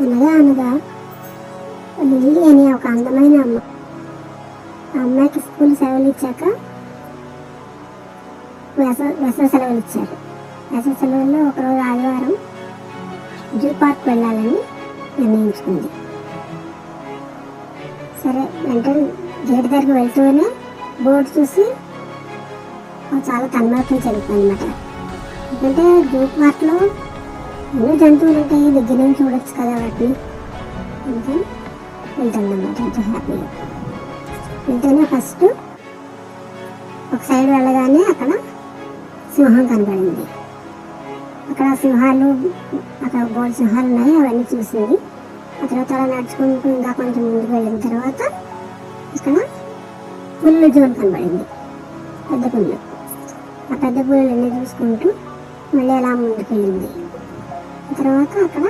అనగా అనగా లిల్లీ అనే ఒక అందమైన అమ్మ. ఆ అమ్మాయికి స్కూల్ సెలవులు ఇచ్చాక వేసవి సెలవులు ఇచ్చారు. వేసవి సెలవుల్లో ఒకరోజు ఆదివారం జూ పార్క్ వెళ్ళాలని నిర్ణయించుకుంది. సరే వెంటనే గేట్ దగ్గరికి వెళ్తూనే బోర్డు చూసి చాలా తన్మయత్వం చెందుతుంది అనమాట. ఎందుకంటే జూ పార్క్లో ఎన్నో జంతువులు ఉంటాయి, దగ్గర నుంచి చూడొచ్చు కదా వాటిని. అందుకని వెళ్తుందన్నమాట ఎంతో హ్యాపీగా. వెళ్తేనే ఫస్ట్ ఒక సైడ్ వెళ్ళగానే అక్కడ సింహం కనబడింది. అక్కడ సింహాలు, అక్కడ బోర్డు సింహాలు ఉన్నాయి, అవన్నీ చూసింది. ఆ తర్వాత అలా నడుచుకుంటూ ఇంకా కొంచెం ముందుకు వెళ్ళిన తర్వాత అక్కడ పుల్లు జోన్ కనబడింది, పెద్ద పుల్లు. ఆ పెద్ద పుల్లు అన్నీ చూసుకుంటూ మళ్ళీ అలా ముందుకు వెళ్ళింది. ఆ తర్వాత అక్కడ